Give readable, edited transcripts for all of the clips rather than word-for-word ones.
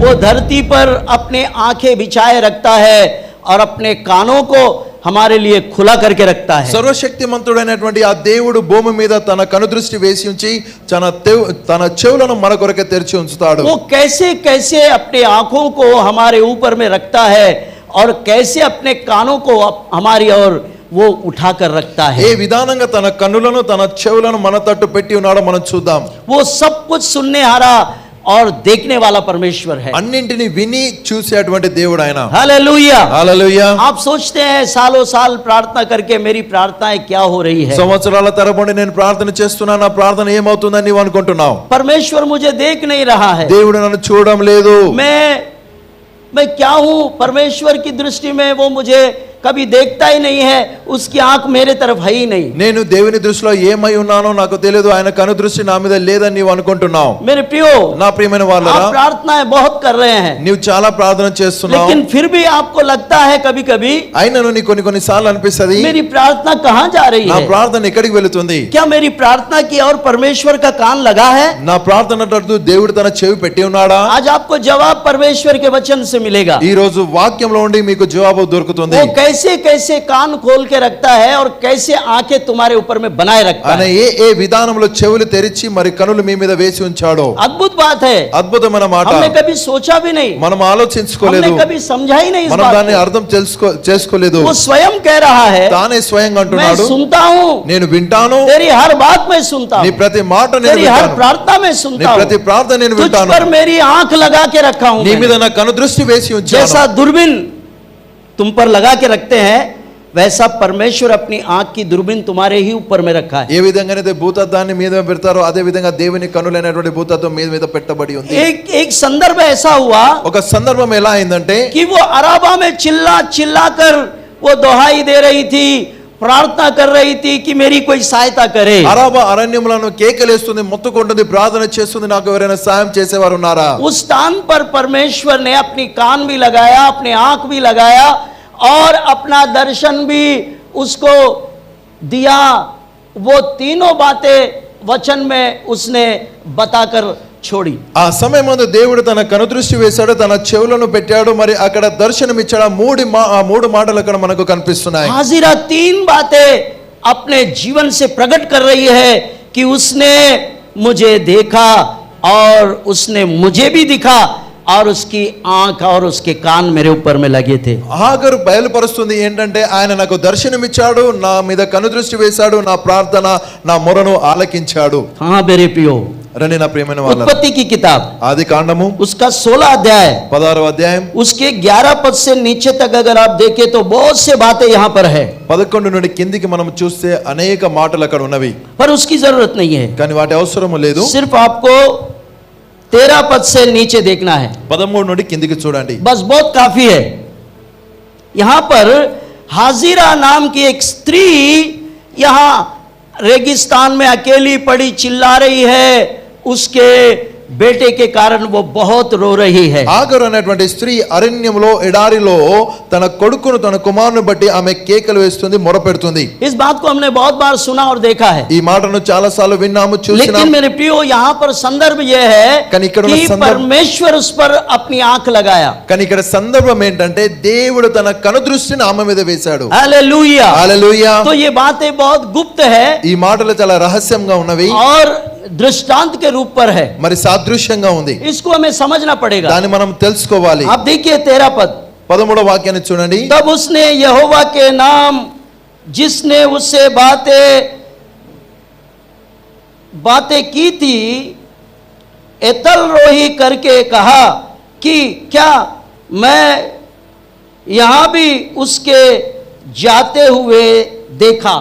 वो धरती पर अपने आंखें बिछाए रखता है और अपने कानों को हमारे लिए खुला करके रखता है। సర్వశక్తిమంతుడైనటువంటి ఆ దేవుడు భూమి మీద తన కనుదృష్టి వేసి ఉంచి తన చెవులను మన కొరకే తెరిచి ఉంచుతాడు. वो कैसे कैसे अपने आंखों को हमारे ऊपर में रखता है और कैसे अपने कानों को हमारी ओर वो उठाकर रखता है। ఏ విధానంగా తన కన్నులను తన చెవులను మన తట్టు పెట్టి ఉన్నాడో మనం చూద్దాం. वो सब कुछ सुनने हारा और देखने वाला परमेश्वर है। అన్నింటిని విని చూసేటువంటి దేవుడు ఆయన. Hallelujah hallelujah. आप सोचते हैं सालों साल प्रार्थना करके मेरी प्रार्थनाएं क्या हो रही है। సంవత్సరాల తరబడి నేను ప్రార్థన చేస్తున్నా, నా ప్రార్థన ఏమవుతుందని నీవు అనుకుంటున్నావు. परमेश्वर मुझे देख नहीं रहा है। దేవుడు నన్ను చూడడం లేదు. मैं क्या हूं परमेश्वर की दृष्टि में? वो मुझे कभी देखता ही नहीं है, उसकी आंख मेरे तरफ है ही नहीं। నేను దేవుని దృష్టిలో ఏమై ఉన్నానో నాకు తెలియదు, ఆయన కను దృష్టి నా మీద లేదని నీవు అనుకుంటున్నావు. मेरे प्रियो, నా ప్రియమైన వాళ్ళారా, आप प्रार्थनाएं बहुत कर रहे हैं, నీవు చాలా ప్రార్థన చేస్తున్నావు, लेकिन फिर भी आपको लगता है कभी कभी అయినను నీకు కొన్ని సార్లు అనిపిస్తది, मेरी प्रार्थना कहां जा रही నా है? ప్రార్థన ఎక్కడికి వెళుతుంది? क्या मेरी प्रार्थना की और परमेश्वर का कान लगा है? నా ప్రార్థన తట్టు దేవుడు తన చెవి పెట్టి ఉన్నాడా? आज आपको जवाब परमेश्वर के वचन से मिलेगा। ఈ రోజు వాక్యంలో ఉండి మీకు జవాబు దొరుకుతుంది. वो कैसे कैसे कान खोल के रखता है और कैसे आंखें तुम्हारे ऊपर में बनाए रखता ఆయన है। ఏ విధానంలో చెవులు తెరిచి మరి కనులు మీ మీద వేసి ఉంచాడో. अद्भुत बात है, అద్భుతమైన మాట. हमने कभी सोचा भी नहीं, మనం ఆలోచించుకోలేదు, हमने कभी समझा ही नहीं इस మనం बात దాన్ని को। అర్థం చేసుకోలేదు. वो स्वयं कह रहा है, తానే స్వయంగా मैं అంటున్నాడు, सुनता हूँ, నేను వింటాను, तेरी हर बात मैं सुनता నీ हूँ, ప్రతి మాట నేను तेरी हर వింటాను, प्रार्थना मैं నీ सुनता ప్రతి हूँ, ప్రార్థన నేను तुझ వింటాను, पर मेरी आंख लगा के रखा हूँ నీ मैंने। మీద నా కను దృష్టి వేసి ఉంచాను. जैसा दूरबीन तुम पर लगा के रखते हैं, वैसा परमेश्वर अपनी आंख की दूरबीन तुम्हारे ही ऊपर में रखा है। ఏ విధంగానైతే భూతద్దాన్ని మీద పెడతారో అదే విధంగా దేవుని కనులైనటువంటి భూతత్వం మీద మీద పెట్టబడి ఉంది. एक संदर्भ ऐसा हुआ ఒక సందర్భం ఎలా అయిందంటే, कि वो अराबा में चिल्ला चिल्ला कर वो दोहाई दे रही थी, प्रार्थना कर रही थी कि मेरी कोई सहायता करे। అరాబా అరణ్యములను కేకలేస్తుంది, మొత్తుకుంటుంది, ప్రార్థన చేస్తుంది, నాకు ఎవరైనా సాయం చేసేవారు ఉన్నారా? उस स्थान पर परमेश्वर ने अपनी कान भी लगाया, अपने आंख भी लगाया और अपना दर्शन भी उसको दिया। वो तीनों बातें वचन में उसने बताकर छोड़ी। ఆ సమయమందు దేవుడు తన కనుదృష్టి వేశాడు, తన చెవులను పెట్టాడు, మరి అక్కడ దర్శనం ఇచ్చాడు. ఆ మూడు మాటలు అక్కడ మనకు కనిపిస్తున్నాయి. हाजिरा तीन बातें अपने जीवन से प्रकट कर रही है कि उसने मुझे देखा और उसने मुझे भी दिखा और उसकी आंख और उसके कान मेरे ऊपर में लगे थे। హాగరు బయలుపరుస్తుంది ఏంటంటే, ఆయన నాకు దర్శనమిచ్చాడు, నా మీద కనుదృష్టి వేశాడు, నా ప్రార్థన నా మొరను ఆలకించాడు. हाँ मेरे प्रियो, రండి నా ప్రియమైన వాళ్ళారా, उत्पत्ति की किताब ఆది కాండము उसका 16 अध्याय 16వ అధ్యాయం उसके 11 पद से नीचे तक अगर आप देखें तो बहुत से बातें यहाँ पर है, 11 నుండి కిందికి మనం చూస్తే అనేక మాటలు అక్కడ ఉన్నవి, पर उसकी जरूरत नहीं है। కానీ వాటి అవసరము లేదు. सिर्फ आपको 13 पद से नीचे देखना है, 13 నుండి కిందికి చూడండి. बस बहुत काफी है। यहां पर हाजिरा नाम की एक स्त्री यहां रेगिस्तान में अकेली पड़ी चिल्ला रही है, उसके बेटे के कारण वो बहुत रो रही है। ఆగరు అనేటువంటి స్త్రీ అరణ్యంలో ఎడారిలో తన కొడుకును తన కుమారుని బట్టి ఆమె కేకలు వేస్తుంది, మొరపెడుతుంది. इस बात को हमने बहुत बार सुना और देखा है, ఈ మాటను చాలా సార్లు విన్నాము, लेकिन చూసినాము. मेरे प्रियो यहाँ पर संदर्भ यह है కానీ ఇక్కడ ఉన్న कि సందర్భం, परमेश्वर उस पर अपनी आंख लगाया। కానీ ఇక్కడ సందర్భం ఏంటంటే దేవుడు తన కనుదృష్టిని ఆమె మీద వేశాడు. हालेलुया। హల్లెలూయా. तो ये बातें बहुत गुप्त है ఈ మాటలు చాలా రహస్యంగా ఉన్నవి, और दृष्टांत के रूप पर है, మరి సాదృశ్యంగా ఉంది. इसको हमें समझना पड़ेगा। దాన్ని మనం తెలుసుకోవాలి. आप देखिए 13 पद, 13వ వాక్యాన్ని చూడండి. तब उसने यहोवा के नाम जिसने उससे बातें की थी एतल रोही करके कहा कि क्या मैं यहां भी उसके जाते हुए देखा।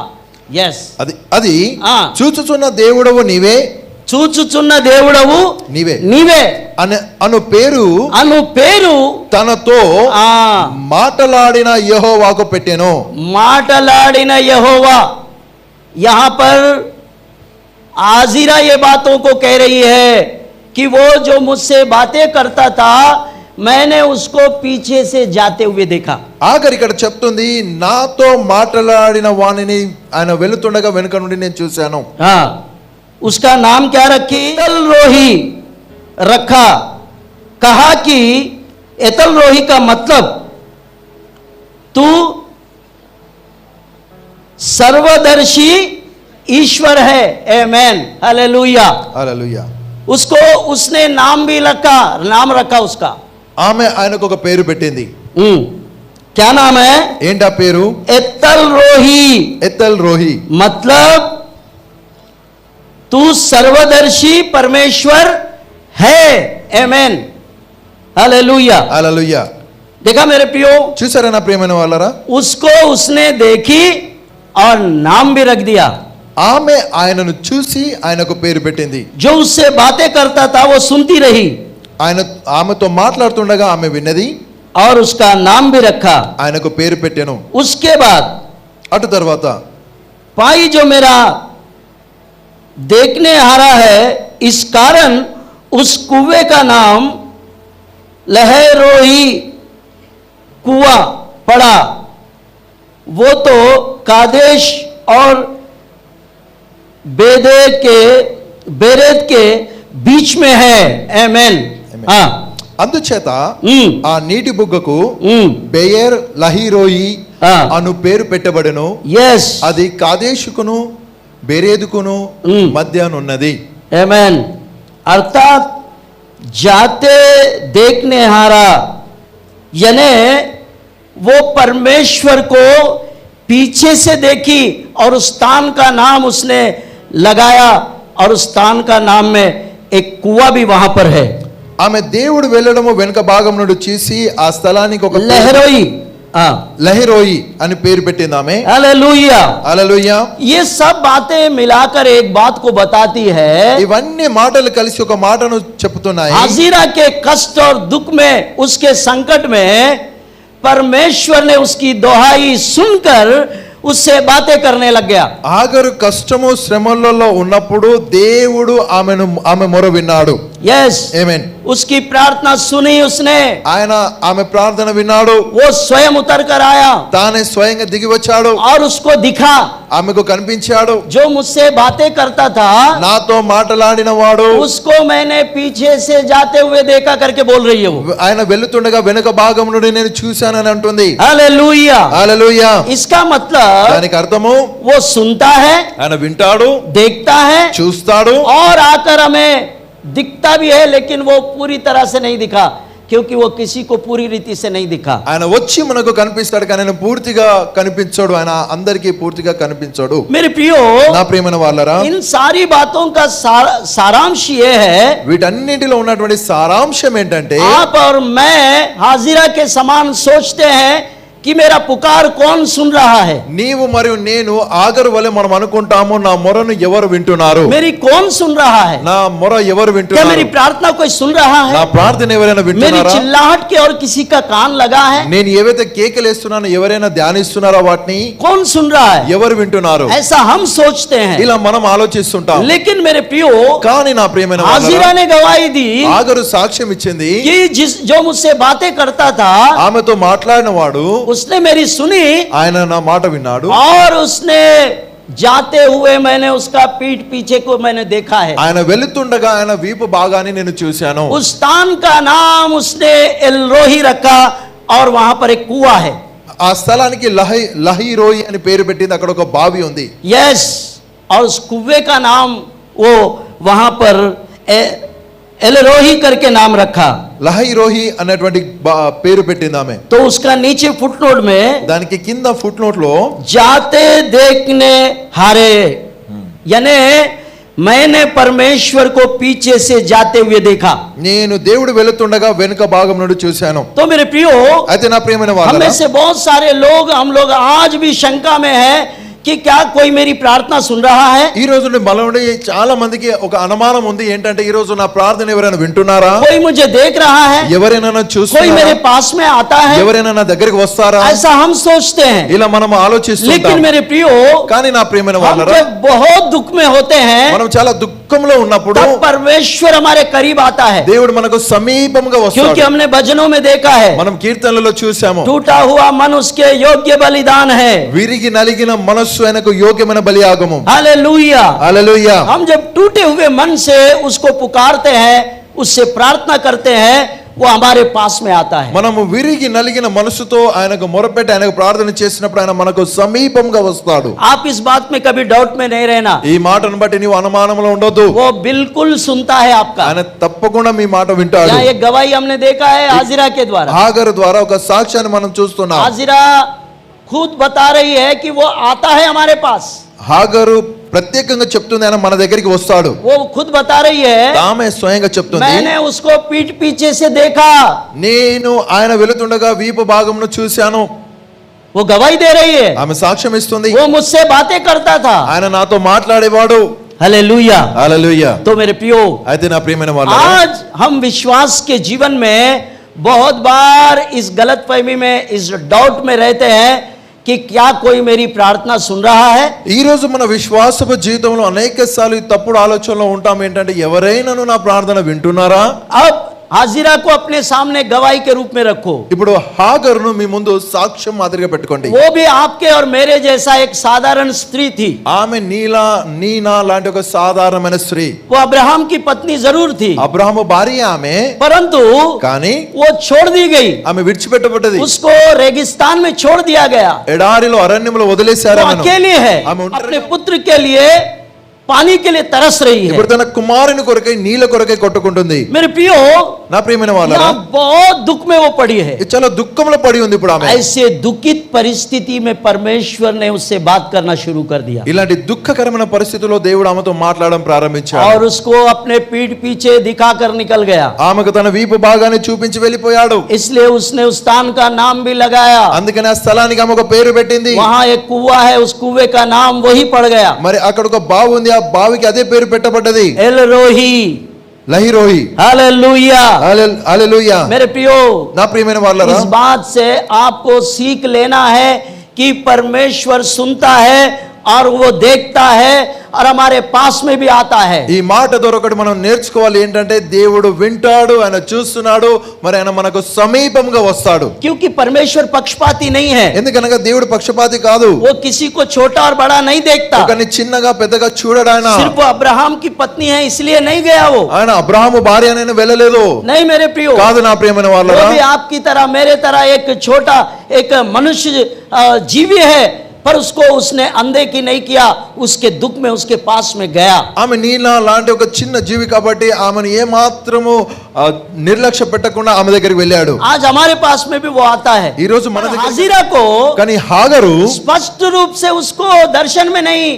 यस, అది ఆ. చూచుచున్న దేవుడవు నీవే, చూచుచున్న దేవుడవు నీవే నీవే అను పేరు తనతో మాటలాడిన యెహోవాకు పెట్టెను. మాటలాడిన యెహోవా, यहाँ पर हाजिरा ये बातों को कह रही है कि वो जो मुझसे बातें करता था मैंने उसको पीछे से जाते हुए देखा। ఆఖరి ఇక్కడ చెప్తుంది, నాతో మాటలాడిన వాణిని ఆయన వెళుతుండగా వెనుక నుండి నేను చూశాను. हाँ, उसका नाम क्या रखी? एतल रोही रखा, कहा कि एतल रोही का मतलब तू सर्वदर्शी ईश्वर है। आमेन, हालेलुया। హల్లెలూయా. उसको उसने नाम भी नाम रखा उसका। ఆమె ఆయనకు ఒక పేరు పెట్టింది. क्या नाम है? ఏంటి ఆ పేరు? एतल रोही। ఎత్తల్ రోహి मतलब तू सर्वदर्शी परमेश्वर है। आमेन, हालेलुया। హల్లెలూయా. देखा मेरे प्रियो, చూసారా నా ప్రియమైన వాళ్ళరా? उसको उसने देखी और नाम भी रख दिया। ఆమె ఆయనను చూసి ఆయనకు పేరు పెట్టింది. जो उससे बातें करता था वो सुनती रही ఆయన ఆమెతో మాట్లాడుతుండగా ఆమె విన్నది, और उसका नाम भी रखा। ఆయనకు పేరు పెట్టెను. उसके बाद అటు తర్వాత पाई जो मेरा देखने हारा है, इस कारण उस कुएं का नाम लहरोही कुआं पड़ा। वो तो कादेश और बेरेद के बीच में है। आमेन। हाँ, అందుచేత हम्म, ఆ నీటి బుగ్గకు हम्म, బెయర్ లహిరోయి हाँ, అను పేరు పెట్టబడెను. यस, అది కాదేశుకును బెరేదుకును మధ్యనున్నది. आमेन। अर्थात जाते देखने हारा, यानी वो परमेश्वर को पीछे से देखी और उस स्थान का नाम उसने लगाया, और उस स्थान का नाम में एक कुआं भी वहां पर है। ఆమె దేవుడు వెళ్ళడము వెనుక భాగం నుండి చూసి ఆ స్థలానికి ఒక लहरोई। हाँ, లహిరోయి అని పేరు పెట్టింది ఆమె. हालेलुया। హల్లెలూయా. ये सब बातें मिलाकर एक बात को बताती है, ఇవన్నీ మాటలు కలిసి ఒక మాటను చెప్తున్నాయి. हाजिरा के कष्ट और दुख में, उसके संकट में परमेश्वर ने उसकी दोहाई सुनकर उससे बातें करने लग गया। ఆగరు కష్టము శ్రమలలో ఉన్నప్పుడు దేవుడు ఆమె మొర విన్నాడు. यस, ఆమేన్. उसकी प्रार्थना सुनी उसने, ఆయన ఆమె ప్రార్థన విన్నాడు. वो स्वयं उतर कर आया తానే స్వయంగా దిగి వచ్చాడు. और उसको दिखा। ఆమెకు కనిపించాడు. जो मुझसे बातें करता था నాతో మాట్లాడిన వాడు उसको मैंने पीछे से जाते हुए देखा करके बोल रही है वो। ఆయన వెళ్తుండగా వెనుక భాగం నుండి నేను చూశానని అంటుంది. हालेलुया। హల్లెలూయా. इसका मतलब దానికి అర్థము वो सुनता है, ఆయన వింటాడు, देखता है, చూస్తాడు, और आकर हमें दिखता भी है, लेकिन वो पूरी तरह से नहीं दिखा, क्योंकि वो किसी को पूरी रीति से नहीं दिखा। ఆయన వచ్చి మనకు కనిపిస్తాడు కానీ ఆయన పూర్తిగా కనిపించడు. ఆయన అందరికీ పూర్తిగా కనిపించడు. मेरे प्रियो, నా ప్రియమైన వాళ్ళరా, इन सारी बातों का सारांश ये है, వీటన్నిటిలో ఉన్నటువంటి సారాంశం ఏంటంటే आप और मैं हाजिरा के समान सोचते हैं कि मेरा पुकार कौन सुन रहा है, నీవు మరియు నేను ఆగరు వలె మనం అనుకుంటాము, నా మొరను ఎవరు వింటున్నారు, मेरी कौन सुन रहा है, నా మొర ఎవరు क्या వింటున్నారు, मेरी प्रार्थना कोई सुन रहा నా है, ప్రార్థన ఎవరైనా मेरी వింటున్నారా, चिल्लाहट के और किसी का कान लगा है, నేను ఏవైతే కేకలేస్తున్నానో ఎవరైనా ధ్యానిస్తున్నారా వాటిని कौन सुन रहा है, ఎవరు వింటున్నారు, ऐसा हम सोचते हैं। ఇలా మనం ఆలోచిస్తుంటాం. लेकिन मेरे प्रियो, కానీ నా ప్రియమైన हाजिरा వాళ్ళారా, ने गवाही दी ఆగరు సాక్ష్యం ఇచ్చింది. कि जो मुझसे बातें करता था ఆమెతో మాట్లాడిన వాడు उसने मेरी सुनी, ఆయన నా మాట విన్నాడు. और उसने जाते हुए मैंने उसका पीठ पीछे को मैंने देखा है। ఆయన వెళుతుండగా ఆయన వీపు భాగాన్ని నేను చూశాను. उस स्थान का नाम उसने एलरोही रखा, और वहां पर एक कुआं है। ఆ స్థలానికి లహిరోయి అని పేరు పెట్టింది. అక్కడ ఒక బావి ఉంది. यस, और उस कुएं का नाम वो वहां पर एलरोही करके नाम रखा। లహిరోహి అనేటువంటి పేరు పెట్టింది ఆమె. तो उसका नीचे फुटनोट में దానికి కింద ఫుట్ నోట్ లో जाते देखने हारे, यानी मैंने परमेश्वर को पीछे से जाते हुए देखा। నేను దేవుడు వెళుతుండగా వెనుక భాగం నుండి చూశాను. तो मेरे प्रियो, అయితే నా ప్రియమైన हम వాళ్ళారా, में से बहुत सारे लोग, हम लोग आज भी शंका में है कि क्या कोई मेरी प्रार्थना सुन रहा है, ఈ రోజు మనలో చాలా మందికి ఒక అనుమానం ఉంది. ఏంటంటే ఈ రోజు నా ప్రార్థన ఎవరైనా వింటున్నారా, कोई मुझे देख रहा है, ఎవరైనా कोई చూస్తున్నారా, मेरे पास में आता है, ఎవరైనా నా దగ్గరికి వస్తారా, ऐसा हम सोचते हैं। ఇలా మనం लेकिन ఆలోచిస్తుంటాం. मेरे प्रियो, కానీ నా ప్రియమైన हम వాళ్ళారా, जब बहुत दुख में होते हैं మనం చాలా దుఃఖంలో ఉన్నప్పుడు तब परमेश्वर हमारे करीब आता है, దేవుడు మనకు సమీపంగా क्योंकि వస్తాడు. हमने भजनों में देखा है మనం కీర్తనలలో చూసాము, टूटा हुआ मन उसके योग्य बलिदान है। విరిగి నలిగిన మనస్సు ఆయనకు యోగ్యమైన బలియాగము. हालेलुया। హల్లెలూయా. हम जब टूटे हुए मन से उसको पुकारते हैं, उससे प्रार्थना करते हैं, वो हमारे पास में आता है। మనము విరిగి నలిగిన మనసుతో ఆయనకు మొరపెట్టి ఆయనకు ప్రార్థన చేసినప్పుడు ఆయన మనకు సమీపంగా వస్తాడు. आप इस बात में कभी डाउट में नहीं रहना, ఈ మాటను బట్టి నీవు అనుమానంలో ఉండొద్దు. वो बिल्कुल सुनता है आपका। ఆయన తప్పకుండా మీ మాట వింటాడు. यहाँ एक गवाही हमने देखा है हाजिरा के द्वारा। హాగరు ద్వారా ఒక సాక్ష్యాన్ని మనం చూస్తున్నాం. हाजिरा खुद बता रही है कि वो आता है हमारे पास। హాగరు ప్రత్యేకంగా చెప్తుంది ఆయన మన దగ్గరికి వస్తాడు. वो खुद बता रही है, ఆమె స్వయంగా చెప్తుంది, मैंने उसको पीठ पीछे से देखा। నేను ఆయన వెళుతుండగా వీపు భాగమును చూశాను. वो गवाही दे रही है, ఆమె సాక్ష్యం ఇస్తుంది. वो मुझसे बातें करता था। ఆయన నాతో మాట్లాడేవాడు. हालेलुया। హల్లెలూయా. तो मेरे प्रियो, అయితే నా ప్రియమైన వాళ్ళారా, आज हम विश्वास के जीवन में बहुत बार इस गलतफहमी में, इस डाउट में रहते हैं कि क्या कोई मेरी प्रार्थना सुन रहा है। ఈ రోజు మన విశ్వాసపు జీవితంలో అనేక సార్లు ఈ తప్పుడు ఆలోచనలో ఉంటాం. ఏంటంటే ఎవరైనాను నా ప్రార్థన వింటున్నారా? अब हाजिरा को अपने सामने गवाही के रूप में रखो। ఇప్పుడు హాగరును మీ ముందు సాక్ష్యం మాదిరిగా పెట్టుకోండి. वो भी आपके और मेरे जैसा एक साधारण स्त्री थी। ఆమె నీనా లాంటి ఒక సాధారణమైన స్త్రీ. वो अब्राहम की पत्नी जरूर थी, అబ్రహాము భార్య ఆమె. परंतु కానీ वो छोड़ दी गई। ఆమె విడిచిపెట్టబడ్డది. उसको रेगिस्तान में छोड़ दिया गया। ఎడారిలో అరణ్యంలో వదిలేశారు वो ఆమెను. अकेली है, ఆమె ఒంటరిగా अपने पुत्र के लिए पानी के लिए तरस रही है। ఇప్పుడు తన కుమారుని కొరకై నీళ్ళ కొరకై కొట్టుకుంటుంది. मेरे प्रियो, నా ప్రియమైన వాళ్ళారా, यहाँ बहुत दुख में वो पड़ी है। ఇది చాలా దుఃఖంలో పడి ఉంది ఇప్పుడు ఆమె. ऐसे दुखित परिस्थिति में परमेश्वर ने उससे बात करना शुरू कर दिया ఇలాంటి దుఃఖకరమైన పరిస్థితుల్లో దేవుడు ఆమెతో మాట్లాడడం ప్రారంభించాడు. और उसको अपने पीठ पीछे दिखाकर निकल गया। ఆమెకు తన వీపు భాగాన్ని చూపించి వెళ్ళిపోయాడు. इसलिए उसने उस स्थान का नाम भी लगाया। అందుకని ఆ స్థలానికి ఆమె ఒక పేరు పెట్టింది. वहां एक कुआं है, उस कुएं का नाम वही पड़ गया, మరి అక్కడ ఒక బావి ఉంది, ఆ బావికి అదే పేరు పెట్టబడ్డది, एल रोही। లహిరోహి. हालेलुया। హల్లెలూయా. मेरे प्रियो, నా ప్రియమైన వాళ్ళారా, इस बात से आपको सीख लेना है कि परमेश्वर सुनता है और वो देखता है और हमारे पास में भी आता है। ఈ మాట ద్వారా ఒకటి మనం నేర్చుకోవాలి ఏంటంటే దేవుడు వింటాడు, ఆయన చూస్తున్నాడు, మరి ఆయన మనకు సమీపంగా వస్తాడు. क्योंकि परमेश्वर पक्षपाती नहीं है, ఎందుకనగా దేవుడు పక్షపాతి కాదు. वो किसी को छोटा और बड़ा नहीं देखता। ఒకరిని చిన్నగా పెద్దగా చూడడు ఆయన. सिर्फ वो अब्राहम की पत्नी है इसलिए नहीं गया वो, ఆయన అబ్రహాము భార్య నేను వెళ్ళలేదు. नहीं मेरे प्रियो, కాదు నా ప్రియమైన वो వాళ్ళారా, भी आपकी तरह मेरे तरह एक छोटा एक मनुष्य जीवी है, पर उसको उसने अनदेखी नहीं किया, उसके दुख में उसके पास में गया। ఆమె నీలా లాంటి ఒక చిన్న జీవి కాబట్టి ఆమెను ఏ మాత్రము నిర్లక్ష్య పెట్టకుండా ఆమె దగ్గరికి వెళ్ళాడు. आज हमारे पास में भी वो आता है। ఈ రోజు మన దగ్గర हाजिरा को కానీ హాగరు स्पष्ट रूप से उसको दर्शन में नहीं,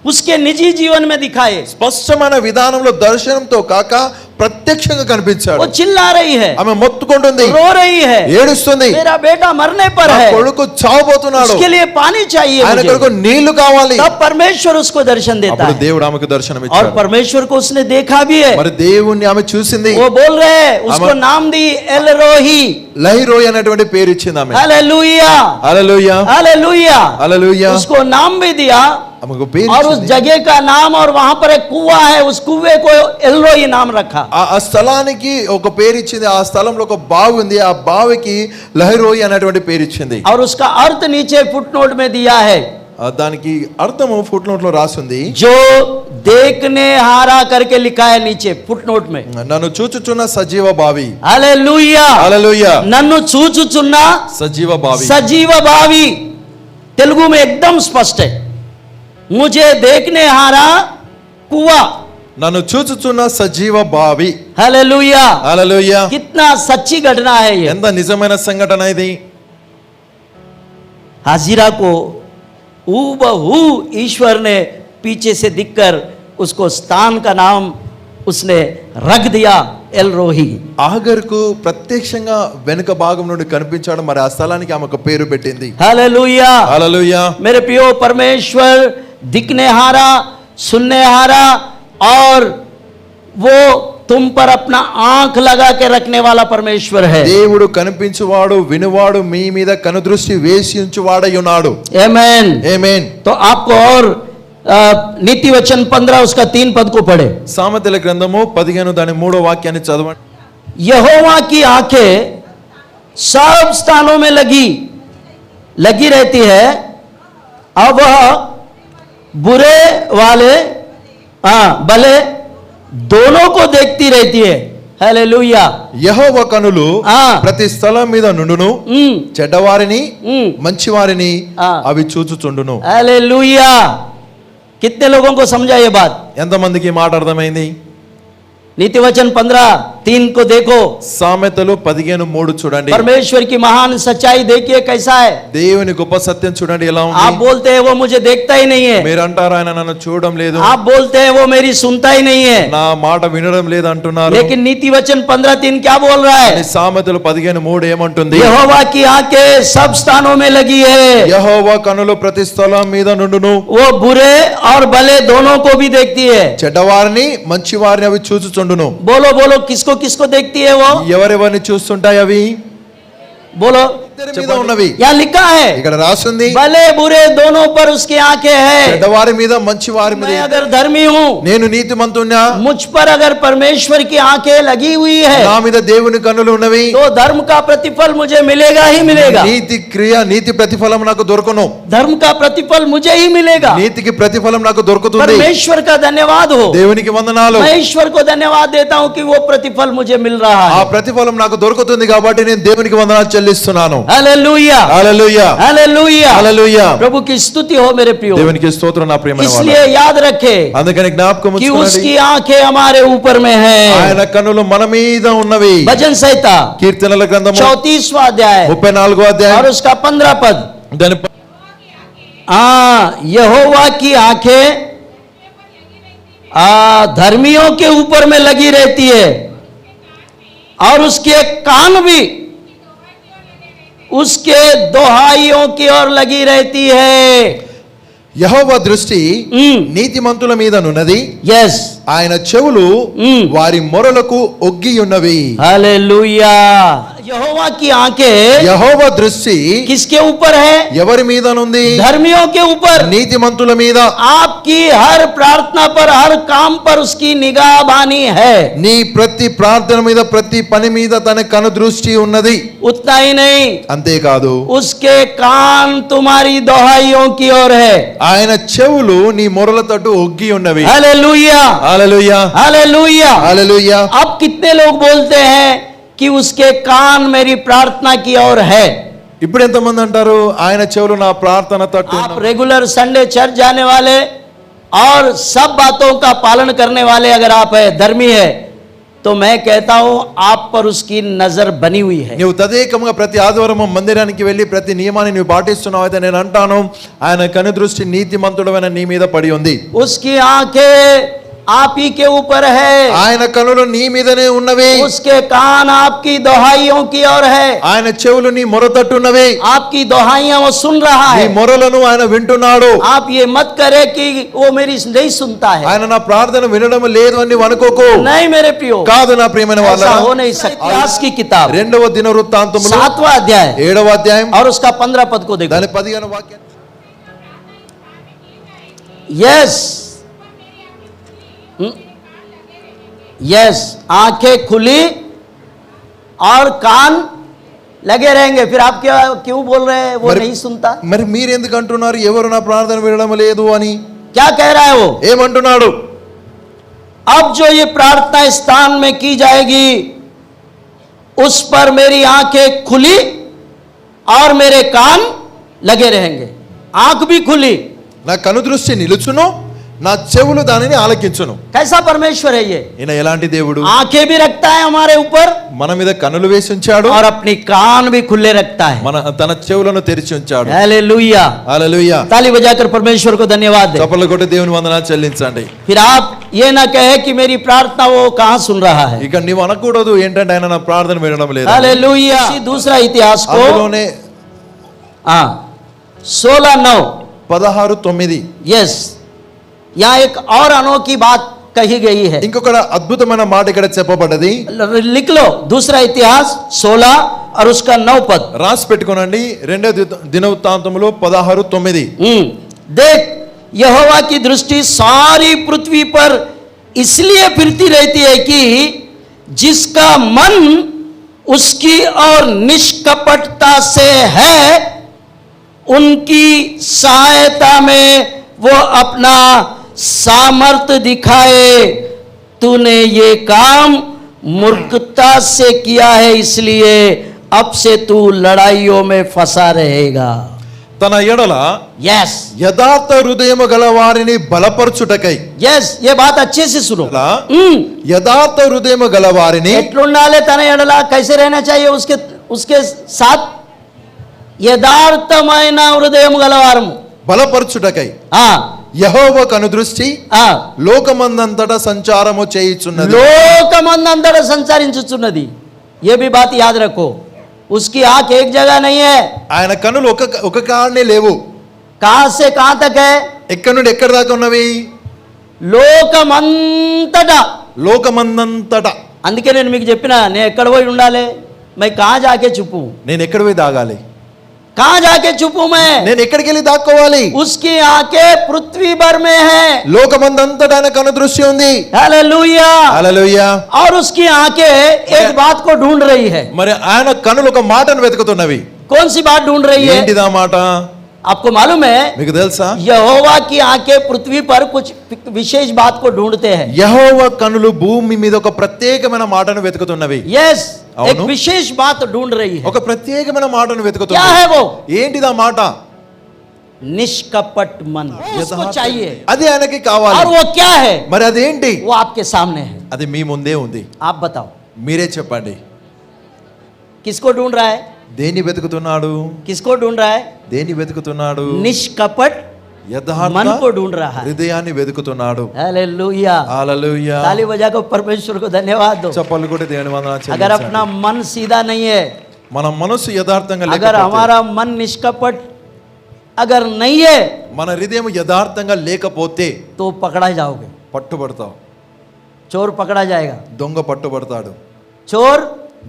उसके निजी जीवन में दिखाए। స్పష్టమైన విధానంలో దర్శనంతో కాక ప్రత్యక్షంగా కనిపించాడు. वो चिल्ला रही है, ఆమె మొత్తుకుంటుంది, रो रही है, ఏడుస్తుంది, मेरा बेटा मरने पर నా है, కొడుకు చావబోతున్నాడు, उसके लिए पानी चाहिए ఆయన मुझे। కొడుకు నీళ్లు కావాలి. तब परमेश्वर उसको दर्शन देता అప్పుడు है దేవుడు ఆమెకు దర్శనం और ఇచ్చాడు. परमेश्वर को उसने देखा भी है। మరి దేవుణ్ణి ఆమె చూసింది. वो बोल रहे हैं, उसको नाम दी एल रोही। లహిరోయి అనేటువంటి పేరు ఇచ్చింది ఆమె. हालेलुया, హల్లెలూయా, हालेलुया। హల్లెలూయా. उसको नाम भी दिया ఆమెకు పేరు और उस ఇచ్చింది. जगह का नाम, और वहां पर एक कुआं है, उस कुएं को एलरोही नाम रखा। ఆ స్థలానికి ఒక పేరు ఇచ్చింది. ఆ స్థలంలో ఒక బావి ఉంది, ఆ బావికి లహిరోయి అనేటువంటి పేరు ఇచ్చింది. और उसका अर्थ नीचे फुटनोट में दिया है, దానికి అర్థము ఫుట్ నోట్ లో రాసింది. जो देखने हारा करके लिखा है नीचे फुटनोट में। నన్ను చూచుచున్న సజీవ బావి. हालेलुया, హల్లెలూయా. నన్ను చూచుచున్న సజీవ బావి. सजीव बावी। तेलुगु में एकदम स्पष्ट है, मुझे देखने हारा कुआं। నన్ను చూచుచున్న సజీవ బావి. हालेलुया, హల్లెలూయా. कितना सच्ची घटना है ये। ఎంత నిజమైన సంఘటన ఇది. हाजिरा को हूबहू ईश्वर ने पीछे से दिखकर उसको स्थान का नाम उसने रख दिया, एल रोही। ఆగర్కు ప్రత్యక్షంగా వెనుక భాగం నుండి కనిపించాడు. మరి ఆ స్థలానికి ఆమె ఒక పేరు పెట్టింది. हालेलुया, హల్లెలూయా. मेरे प्रियो, परमेश्वर दिखने हारा, सुनने हारा और वो तुम पर अपना आंख लगा के रखने वाला परमेश्वर है। దేవుడు కనిపించువాడు, వినువాడు, మీ మీద కనుదృష్టి వేసి ఉంచువాడై ఉన్నాడు. आमेन। ఆమేన్. तो आपको और नीति वचन 15 उसका 3 पद को पढ़े। సామెతల గ్రంథము 15 దాని 3వ వాక్యాన్ని చదవండి. यहोवा की आंखें सब स्थानों में लगी रहती है, अब वह बुरे वाले भले दोनों को देखती रहती है। हालेलुया। యెహోవా కనులు ఆ. ప్రతి స్థలం మీద నుండును, చెడ్డవారిని మంచివారిని ఆ. అవి చూచుచుండును. हालेलुया। कितने लोगों को समझा ये बात? ఎంతమందికి ఈ మాట అర్థమైంది? नीति वचन 15:3 को देखो। సామెతలు 15:3 చూడండి. परमेश्वर की महान सच्चाई देखिए कैसा है। దేవుని గొప్ప సత్యం చూడండి ఎలా आप ఉంది. बोलते हैं वो मुझे देखता ही नहीं है, మీరు అంటారు ఆయన నన్ను చూడడం లేదు, आप बोलते हैं वो मेरी सुनता ही नहीं है, నా మాట వినడం లేదు అంటున్నారు. लेकिन नीति वचन 15:3 क्या बोल रहा है? కానీ సామెతలు 15:3 ఏమంటుంది? यहोवा की आंखें सब स्थानों में लगी है, యెహోవా కనులు ప్రతి స్థలం మీద నుండును, वो बुरे और भले दोनों को भी देखती है। చెడ్డవారిని మంచివారిని అవి చూచుచుండును. बोलो बोलो, किसको किसको देखती है वो? ఎవరెవరిని చూస్తుంటాయి అవి? बोलो। ఇద్దరి మీద ఉన్నవి. यहाँ लिखा है ఇక్కడ రాస్తుంది भले बुरे दोनों पर उसकी आंखें हैं। చెడ్డవారి మీద మంచివారి మీద. मैं अगर धर्मी हूँ, నేను నీతిమంతున్నా, मुझ पर अगर परमेश्वर की आंखें लगी हुई है, నా మీద దేవుని కన్నులు ఉన్నవి, तो धर्म का प्रतिफल मुझे मिलेगा ही मिलेगा। నీతి క్రియ నీతి ప్రతిఫలం నాకు దొరకను, धर्म का प्रतिफल मुझे ही मिलेगा। నీతికి ప్రతిఫలం నాకు దొరుకుతుంది. परमेश्वर का धन्यवाद हो। దేవునికి వందనాలు. मैं ईश्वर को धन्यवाद देता हूँ कि वो प्रतिफल मुझे मिल रहा ఆ है। ప్రతిఫలం నాకు దొరుకుతుంది కాబట్టి నేను దేవునికి వందనాలు చెల్లిస్తున్నాను. हालेलुया, హల్లెలూయా, हालेलुया। హల్లెలూయా. प्रभु की स्तुति हो मेरे प्रियो। దేవునికి స్తోత్రం నా ప్రియమైన इसलिए వాళ్ళారా. याद रखे అందుకని జ్ఞాపకం कि ఉంచుకోండి, उसकी आंखें हमारे ऊपर में है। ఆయన కన్నులు మన మీద ఉన్నవి. भजन संहिता కీర్తనల గ్రంథము 34वां अध्याय 34వ అధ్యాయం और उसका 15 पद। దాని यहोवा की आंखें धर्मियों के ऊपर में लगी रहती है और उसके कान भी उसके दोहाइयों की ओर लगी रहती है। యెహోవా దృష్టి నీతిమంతుల మీద నున్నది, यस, ఆయన చెవులు వారి మొరలకు ఒగ్గి ఉన్నవి. हालेलुया। यहोवा की आंखें యెహోవా దృష్టి किसके ऊपर है? ఎవరి మీద ఉంది? धर्मियों के ऊपर। నీతిమంతుల మీద. आपकी हर प्रार्थना पर, हर काम पर उसकी निगाहबानी है। నీ ప్రతి ప్రార్థన మీద ప్రతి పని మీద తన కను దృష్టి ఉన్నది. उतना ही नहीं, అంతేకాదు उसके कान तुम्हारी दोहाइयों की ओर है। ఆయన చెవులు నీ మొరల తట్టు ఒగ్గి ఉన్నవి. हालेलुया, హల్లెలూయా, हालेलुया। హల్లెలూయా. अब कितने लोग बोलते हैं कि उसके कान मेरी प्रार्थना की ओर है? ఇప్పుడు ఎంతమంది అంటారు ఆయన చెవులు నా ప్రార్థన తట్టు आप ఉన్నవి? रेगुलर संडे चर्च जाने वाले और सब बातों का पालन करने वाले अगर आप है, धर्मी है, तो मैं कहता हूं आप पर उसकी नजर बनी हुई है। నువ్వు తదేకంగా ప్రతి ఆదివారం మందిరానికి వెళ్ళి ప్రతి నియమాన్ని నువ్వు పాటిస్తున్నావు అయితే నేను అంటాను ఆయన కను దృష్టి నీతిమంతుడైన నీ మీద పడి ఉంది. उसकी आंखें आप ही के ऊपर है, ఆయన కనులు నీ మీదనే ఉన్నవి, उसके कान आपकी दोहाइयों की ओर है। ఆయన చెవులు నీ మొర తట్టు ఉన్నవి, आपकी दोहाइयां वो सुन रहा నీ है। మొరలను ఆయన వింటున్నాడు. आप ये मत करे कि वो मेरी नहीं सुनता है। ఆయన నా ప్రార్థన వినడం లేదు అని నువ్వు అనుకోకు. नहीं मेरे प्रियो, కాదు నా ప్రియమైన ऐसा వాళ్ళారా. हो नहीं सकता। इतिहास की किताब 2వ దినవృత్తాంతములు 7वां अध्याय 7వ అధ్యాయం और उसका 15 पद को देखो। దాని 15వ వాక్యం. यस, यस, आंखें खुली और कान लगे रहेंगे। फिर आप क्या क्यों बोल रहे हैं वो मर- नहीं सुनता? మరి మీరెందుకు అంటున్నారు ఎవరు నా ప్రార్థన వినడం లేదు అని? क्या कह रहा है वो? ఏమంటున్నాడు? अब जो ये प्रार्थना स्थान में की जाएगी उस पर मेरी आंखें खुली और मेरे कान लगे रहेंगे। आंख भी खुली। నా కను దృష్టి నిలుచును, నా చెవులు దానిని ఆలకించును. कैसा परमेश्वर है ये? ఈయన ఎలాంటి దేవుడు? आंखें भी रखता है हमारे ऊपर మన మీద కన్నులు వేసి ఉంచాడు, और अपनी कान भी खुले रखता है। తన చెవులను తెరిచి ఉంచాడు. हालेलुया। హల్లెలూయా. ताली बजाकर परमेश्वर को धन्यवाद दे। చప్పట్లు కొట్టి దేవుని వందనాలు చెల్లించండి. फिर आप ये ना कहे कि मेरी प्रार्थना वो कहां सुन रहा है। ఇక నీవు అనకూడదు ఏంటంటే ఆయన నా ప్రార్థన వినడం లేదు. हालेलुया। इसी दूसरा इतिहास को అందులోనే 16:9 16:9 यस, यहाँ एक और अनोखी बात कही गई है। ఇంకొక అద్భుతమైన మాట ఇక్కడ చెప్పబడ్డది. लिख लो दूसरा इतिहास 16 और उसका 9 पद। రాసి పెట్టుకోనండి. 2వ దినవృత్తాంతములు 16:9. देख, यहोवा की दृष्टि सारी पृथ्वी पर इसलिए फिरती रहती है कि जिसका मन उसकी और निष्कपटता से है उनकी सहायता में वो अपना सामर्थ्य दिखाए। तूने ये काम मूर्खता से किया है, इसलिए अब से तू लड़ाइयों में फंसा रहेगा. తన ఎడల यस యథార్థ హృదయము గల వారిని బలపరచుటకై, यस, ये बात अच्छे से सुनो. అలా యథార్థ హృదయము గల వారిని ఎట్లుండాలి తన ఎడల, कैसे रहना चाहिए उसके साथ? యథార్థమైన హృదయం గలవారము. బలపరచుటకై యెహోవా కనుదృష్టి లోకమందంతటా సంచారము చేయుచున్నది. లోకమందంతటా సంచరించుచున్నది. ये भी बात याद रखो, उसकी आंख एक जगह नहीं है. ఆయన కనులు ఒక కాడనే లేవు. कहां से कहां तक है? ఎక్కడి నుండి ఎక్కడి దాకా ఉన్నవి? లోకమంతటా. లోకమందంతటా. అందుకే నేను మీకు చెప్పిన, నేను ఎక్కడ పోయి ఉండాలి? मैं कहां जाके छुपूं? నేను ఎక్కడ పోయి దాగాలి? कहां जाके छुपूं मैं? నేను ఎక్కడికి వెళ్ళి దాక్కోవాలి? उसकी आंखें पृथ्वी भर में है. లోకమందంతటా ఆయన కనుదృష్టి ఉంది. हालेलुया. హల్లెలూయా. और उसकी आंखें एक बात को ढूंढ रही है. మరి ఆయన కనులు ఒక మాటను వెతుకుతున్నవి. कौन सी बात ढूंढ रही है? ఏంటిదా మాట? आपको मालूम है, మీకు తెలుసా? यहोवा की आंखें पृथ्वी पर कुछ विशेष बात को ढूंढते हैं. యెహోవా కనులు భూమి మీద ఒక ప్రత్యేకమైన మాటను వెతుకుతున్నవి. यस, एक అవును. विशेष बात ढूंढ रही है. ఒక ప్రత్యేకమైన మాటను क्या వెతుకుతున్నవి. है वो? ఏంటిదా మాట? निष्कपट मन. उसको चाहिए. అది ఆయనకి కావాలి. और वो क्या है? మరి అదేంటి? वो आपके सामने है. అది మీ ముందే ఉంది. आप बताओ, మీరే చెప్పండి. किसको ढूंढ रहा है? దేన్ని వెతుకుతున్నాడు? किसको ढूंढ रहा है? దేన్ని వెతుకుతున్నాడు? निष्कपट యథార్థ मन को ढूंढ रहा है. హృదయాన్ని వెతుకుతున్నాడు. हालेलुया. హల్లెలూయా. ताली बजाकर परमेश्वर को धन्यवाद दो. చప్పట్లు కొట్టి దేవుని వందనాలు अगर చెల్లించండి. अपना मन सीधा नहीं है, మన మనసు యథార్థంగా अगर లేకపోతే, हमारा मन निष्कपट अगर नहीं है, మన హృదయం యథార్థంగా లేకపోతే तो पकड़ा जाओगे. పట్టుబడతావు. चोर पकड़ा जाएगा. దొంగ పట్టుబడతాడు. चोर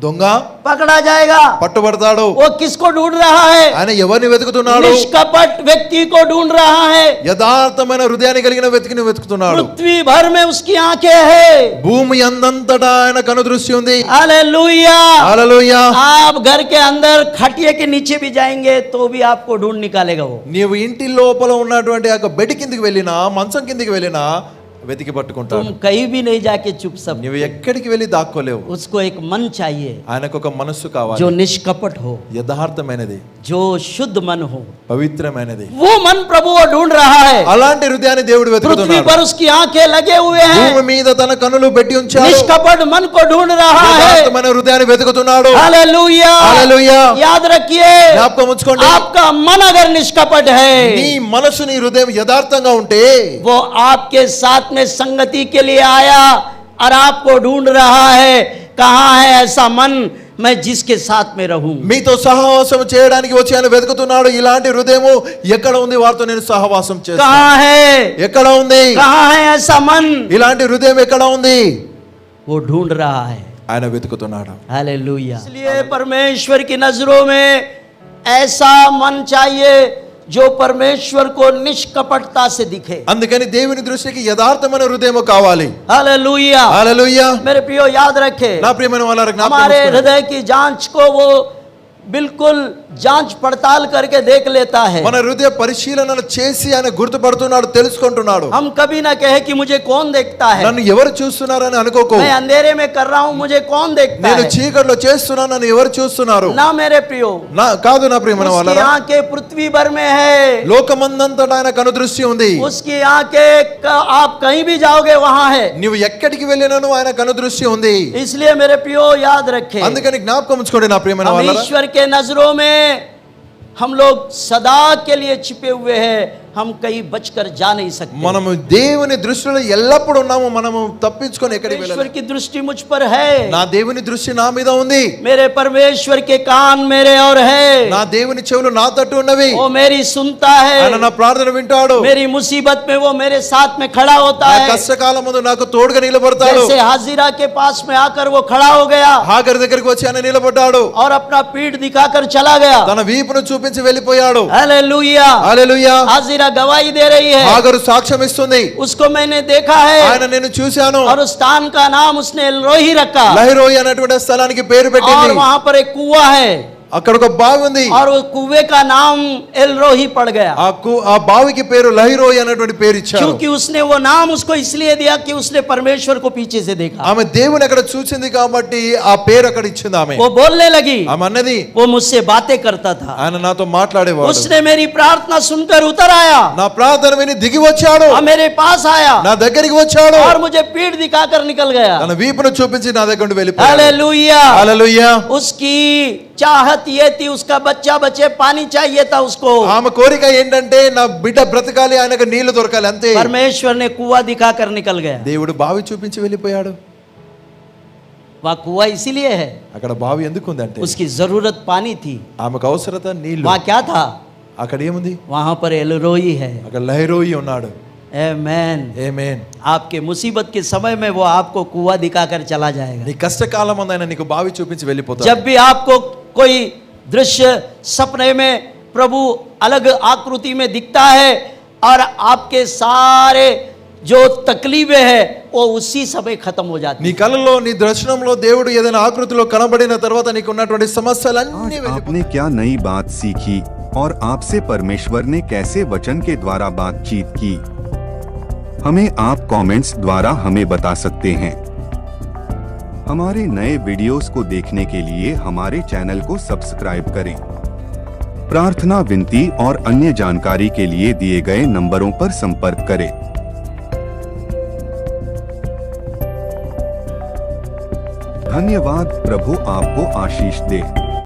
దొంగ पकड़ा जाएगा. పట్టుబడతాడు. वो किसको ढूंढ रहा है? ఆయన ఎవరిని వెతుకుతున్నాడు? निष्कपट व्यक्ति को ढूंढ रहा है. యథార్థమైన హృదయాన్ని కలిగిన వ్యక్తిని వెతుకుతున్నాడు. पृथ्वी भर में उसकी आंखें हैं. భూమి అందంతటా ఆయన కనుదృష్టి ఉంది. हालेलुया. హల్లెలూయా. आप घर के अंदर खटिया के नीचे भी जाएंगे तो भी आपको ढूंढ निकालेगा वो. నీవు ఇంటి లోపల ఉన్నటువంటి ఆ బెడ్ కిందికి వెళ్ళినా, మంచం కిందికి వెళ్ళినా వెతికి పట్టుకుంటాడు. तुम कहीं भी नहीं जाके छुप सकते. నువ్వు ఎక్కడికి వెళ్ళి దాక్కోలేవు. उसको एक मन चाहिए ఆయనకు ఒక మనస్సు కావాలి. जो निष्कपट हो, యథార్థమైనది, जो शुद्ध मन हो. పవిత్రమైనది. वो मन प्रभु वो ढूंढ रहा है. అలాంటి హృదయాన్ని దేవుడు पृथ्वी వెతుకుతున్నాడు. पर उसकी आंखें लगे हुए हैं. భూమి మీద తన కన్నులు పెట్టి ఉంచాడు. निष्कपट मन को ढूंढ रहा है. యథార్థమైన హృదయాన్ని వెతుకుతున్నాడు. हालेलुया. హల్లెలూయా. याद रखिए, జ్ఞాపకం ఉంచుకోండి. आपका मन अगर निष्कपट है, నీ మనసు, నీ హృదయం యథార్థంగా ఉంటే वो आपके साथ में संगति के लिए आया और आपको ढूंढ रहा है. कहां है ऐसा मन मैं जिसके साथ में रहूं? మీతో సహవాసం చేయడానికి వచ్చి ఆయన వెతుకుతున్నాడు. ఇలాంటి హృదయము ఎక్కడ ఉంది? వారితో నేను సహవాసం చేస్తాను. कहां है? ఎక్కడ ఉంది? कहां है ऐसा मन? ఇలాంటి హృదయం ఎక్కడ ఉంది? वो ढूंढ रहा है. ఆయన వెతుకుతున్నాడు. हालेलुया. इसलिए परमेश्वर की नजरों में ऐसा मन चाहिए जो परमेश्वर को निष्कपटता से दिखे. అందుకని దేవుని దృష్టికి యథార్థమైన హృదయము కావాలి. हालेलुया. హల్లెలూయా. मेरे प्रियो याद रखे, నా ప్రియమైన వాళ్ళారా, జ్ఞాపకం हमारे ఉంచుకోండి. हृदय की जांच को वो बिल्कुल जांच पड़ताल करके देख लेता है. మన హృదయ పరిశీలనలు చేసి ఆయన గుర్తుపడుతున్నాడు, తెలుసుకుంటున్నాడు. हम कभी ना कहे कि मुझे कौन देखता है. నన్ను ఎవరు చూస్తున్నారని అనుకోకు. मैं अंधेरे में कर रहा हूं, मुझे कौन देखता నేను है? చీకట్లో చేస్తున్నాను, నన్ను ఎవరు చూస్తున్నారు? ना मेरे प्रियो, నా కాదు నా ప్రియమైన उसकी వాళ్ళారా, आंखें पृथ्वी भर में है. లోకమందంతటా ఆయన కనుదృష్టి ఉంది. उसकी आंखें आप कहीं भी जाओगे वहां है. నువ్వు ఎక్కడికి వెళ్ళినాను ఆయన కనుదృష్టి ఉంది. इसलिए मेरे प्रियो याद रखे, అందుకని జ్ఞాపకం ఉంచుకోండి నా ప్రియమైన हम వాళ్ళారా, ईश्वर के नजरों में हम लोग सदा के लिए छिपे हुए हैं. हम कहीं बचकर जा नहीं सकते. మనము దేవుని దృష్టిలో ఎల్లప్పుడూ ఉన్నాము. మనము తప్పించుకొని ఎక్కడికి परमेश्वर వెళ్ళాలి. की दृष्टि मुझ पर है. నా దేవుని దృష్టి నా మీద ఉంది. मेरे परमेश्वर के कान मेरे और है. నా దేవుని చెవులు నా తట్టు ఉన్నవి. वो मेरी सुनता ఆయన है. నా ప్రార్థన వింటాడు. मेरी मुसीबत में वो मेरे साथ में खड़ा होता నా है. కష్టకాలం ముందు నాకు తోడుగా నిలబడతాడు. जैसे हाजिरा के पास में आकर वो खड़ा हो गया హాగర్ దగ్గరికి వచ్చి ఆయన నిలబడ్డాడు. और अपना पीठ दिखाकर चला गया. తన వీపును చూపించి వెళ్ళిపోయాడు. हालेलुया. హల్లెలూయా. हाजिरा गवाही दे रही है. హాగరు సాక్ష్యం ఇస్తుంది. उसको मैंने देखा ఆయన है నేను చూశాను. और उस स्थान का नाम उसने एलरोही रखा. లహిరోయి అనేటువంటి స్థలానికి పేరు और పెట్టింది. वहां पर एक कुआं है. అక్కడ ఒక బావి ఉంది. और वो कुएं का नाम एलरोही पड़ गया, ఆ బావికి పేరు లహిరోయి అనేటువంటి పేరు ఇచ్చారు. क्योंकि उसने वो नाम उसको इसलिए दिया कि उसने परमेश्वर को पीछे से देखा। ఆమె దేవుని అక్కడ చూసింది కాబట్టి ఆ పేరు అక్కడ ఇచ్చింది ఆమె. वो बोलने लगी, ఆమె అన్నది, वो मुझसे बातें करता था, ఆయన నాతో మాట్లాడేవాడు, उसने मेरी प्रार्थना सुनकर उतर आया, నా ప్రార్థన విని దిగి వచ్చాడు, और मेरे पास आया నా దగ్గరికి వచ్చాడు, और मुझे पीठ दिखाकर निकल गया। తన వీపును చూపించి నా దగ్గర నుండి వెళ్ళిపోయాడు. हालेलुया। హల్లెలూయా. उसकी चाहत ये थी, उसका बच्चा बचे, पानी चाहिए था उसको। ఆమె కోరిక ఏంటంటే నా బిడ్డ బ్రతకాలి, ఆయనకు నీళ్లు దొరకాలి, అంతే. परमेश्वर ने कुआं दिखाकर निकल गया। దేవుడు బావి చూపించి వెళ్ళిపోయాడు. वह कुआं इसीलिए है, అక్కడ బావి ఎందుకు ఉందంటే उसकी जरूरत पानी थी। ఆమెకు అవసరత నీళ్లు. वहाँ क्या था? అక్కడ ఏముంది? वहां पर एलरोई है। అక్కడ లహిరోయి ఉన్నాడు. आमेन। ఆమేన్. आपके मुसीबत के समय में वो आपको कुआं दिखाकर चला जाएगा। నీ కష్టకాలం ముందు ఆయన నీకు బావి చూపించి వెళ్ళిపోతాడు. जब भी आपको कोई दृश्य सपने में प्रभु अलग आकृति में दिखता है और आपके सारे जो तकलीफें है वो उसी समय खत्म हो जाती నీ కలలో నీ దర్శనంలో దేవుడు ఏదైనా ఆకృతిలో కనబడిన తర్వాత నీకు ఉన్నటువంటి సమస్యలన్నీ आज आपने क्या नई बात सीखी और आपसे परमेश्वर ने कैसे वचन के द्वारा बातचीत की? हमें आप कमेंट्स द्वारा हमें बता सकते हैं। हमारे नए वीडियोस को देखने के लिए हमारे चैनल को सब्सक्राइब करें। प्रार्थना, विनती और अन्य जानकारी के लिए दिए गए नंबरों पर संपर्क करें। धन्यवाद। प्रभु आपको आशीष दे।